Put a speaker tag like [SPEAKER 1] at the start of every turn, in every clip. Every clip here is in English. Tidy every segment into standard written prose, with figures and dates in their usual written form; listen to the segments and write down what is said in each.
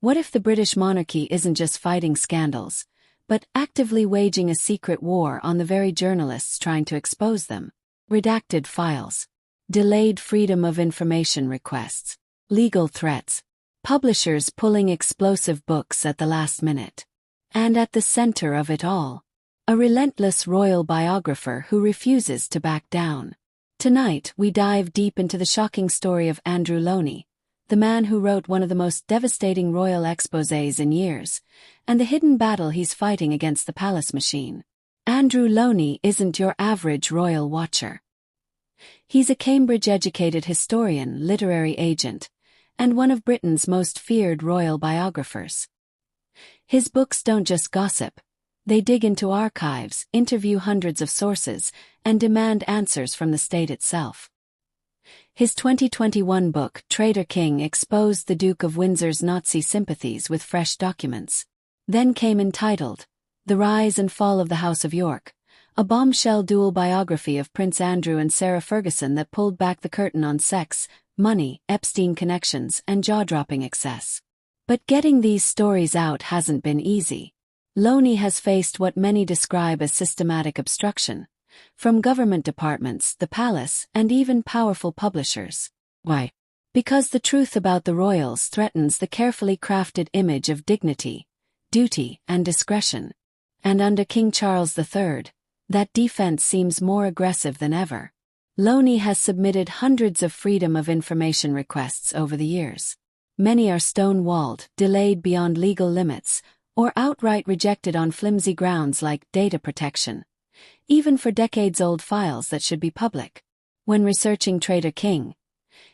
[SPEAKER 1] What if the British monarchy isn't just fighting scandals, but actively waging a secret war on the very journalists trying to expose them? Redacted files, delayed freedom of information requests, legal threats, publishers pulling explosive books at the last minute. And at the center of it all, a relentless royal biographer who refuses to back down. Tonight, we dive deep into the shocking story of Andrew Lownie, the man who wrote one of the most devastating royal exposés in years, and the hidden battle he's fighting against the palace machine. Andrew Lownie isn't your average royal watcher. He's a Cambridge-educated historian, literary agent, and one of Britain's most feared royal biographers. His books don't just gossip. They dig into archives, interview hundreds of sources, and demand answers from the state itself. His 2021 book, Traitor King, exposed the Duke of Windsor's Nazi sympathies with fresh documents. Then came entitled, The Rise and Fall of the House of York, a bombshell dual biography of Prince Andrew and Sarah Ferguson that pulled back the curtain on sex, money, Epstein connections, and jaw-dropping excess. But getting these stories out hasn't been easy. Lownie has faced what many describe as systematic obstruction, from government departments, the palace, and even powerful publishers. Why? Because the truth about the royals threatens the carefully crafted image of dignity, duty, and discretion. And under King Charles III, that defense seems more aggressive than ever. Lownie has submitted hundreds of freedom of information requests over the years. Many are stone-walled, delayed beyond legal limits, or outright rejected on flimsy grounds like data protection, even for decades-old files that should be public. When researching Traitor King,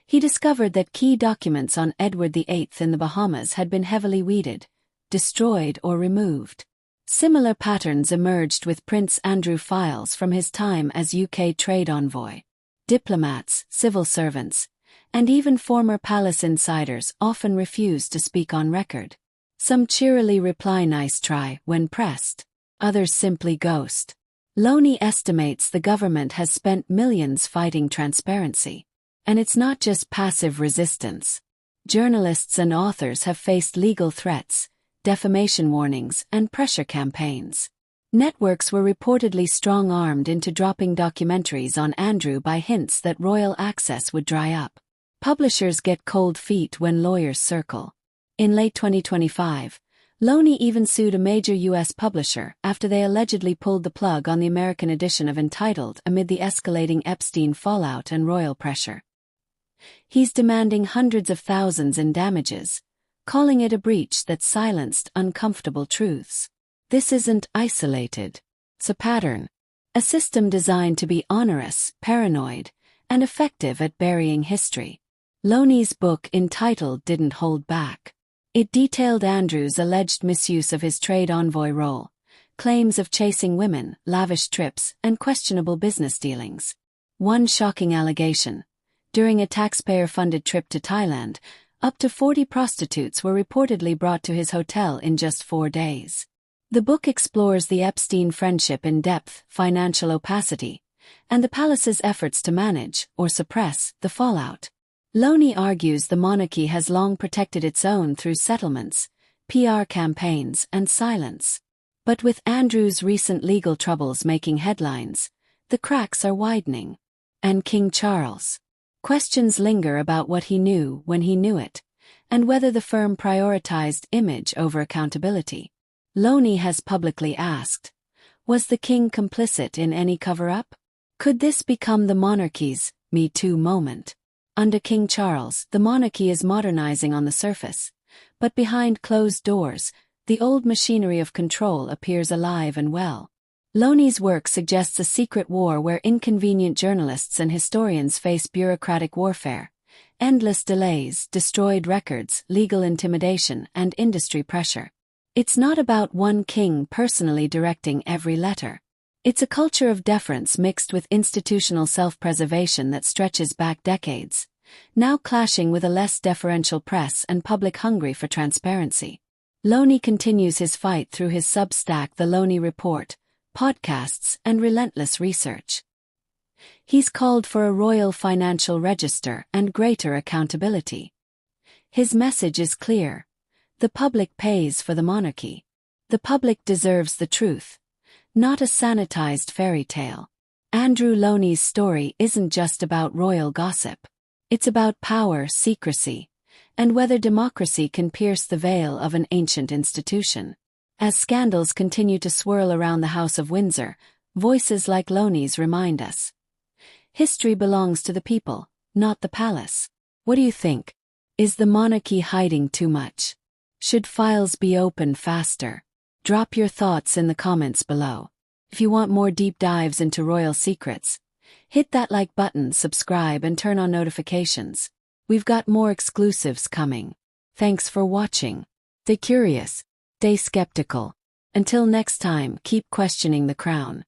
[SPEAKER 1] he discovered that key documents on Edward VIII in the Bahamas had been heavily weeded, destroyed, or removed. Similar patterns emerged with Prince Andrew files from his time as UK trade envoy. Diplomats, civil servants, and even former palace insiders often refuse to speak on record. Some cheerily reply "nice try" when pressed. Others simply ghost. Lownie estimates the government has spent millions fighting transparency. And it's not just passive resistance. Journalists and authors have faced legal threats, defamation warnings, and pressure campaigns. Networks were reportedly strong-armed into dropping documentaries on Andrew by hints that royal access would dry up. Publishers get cold feet when lawyers circle. In late 2025, Lownie even sued a major U.S. publisher after they allegedly pulled the plug on the American edition of Entitled amid the escalating Epstein fallout and royal pressure. He's demanding hundreds of thousands in damages, calling it a breach that silenced uncomfortable truths. This isn't isolated. It's a pattern. A system designed to be onerous, paranoid, and effective at burying history. Lownie's book Entitled didn't hold back. It detailed Andrew's alleged misuse of his trade envoy role, claims of chasing women, lavish trips, and questionable business dealings. One shocking allegation: during a taxpayer-funded trip to Thailand, up to 40 prostitutes were reportedly brought to his hotel in just 4 days. The book explores the Epstein friendship in depth, financial opacity, and the palace's efforts to manage, or suppress, the fallout. Lownie argues the monarchy has long protected its own through settlements, PR campaigns, and silence. But with Andrew's recent legal troubles making headlines, the cracks are widening. And King Charles? Questions linger about what he knew when he knew it, and whether the firm prioritized image over accountability. Lownie has publicly asked, was the king complicit in any cover-up? Could this become the monarchy's Me Too moment? Under King Charles, the monarchy is modernizing on the surface, but behind closed doors, the old machinery of control appears alive and well. Lownie's work suggests a secret war where inconvenient journalists and historians face bureaucratic warfare, endless delays, destroyed records, legal intimidation, and industry pressure. It's not about one king personally directing every letter. It's a culture of deference mixed with institutional self-preservation that stretches back decades, now clashing with a less deferential press and public hungry for transparency. Lownie continues his fight through his Substack, The Lownie Report, podcasts, and relentless research. He's called for a royal financial register and greater accountability. His message is clear: The public pays for the monarchy. The public deserves the truth, not a sanitized fairy tale. Andrew Lownie's story isn't just about royal gossip. It's about power, secrecy, and whether democracy can pierce the veil of an ancient institution. As scandals continue to swirl around the House of Windsor, voices like Lownie's remind us. History belongs to the people, not the palace. What do you think? Is the monarchy hiding too much? Should files be opened faster? Drop your thoughts in the comments below. If you want more deep dives into royal secrets, hit that like button, subscribe, and turn on notifications. We've got more exclusives coming. Thanks for watching. Stay curious, stay skeptical. Until next time, keep questioning the crown.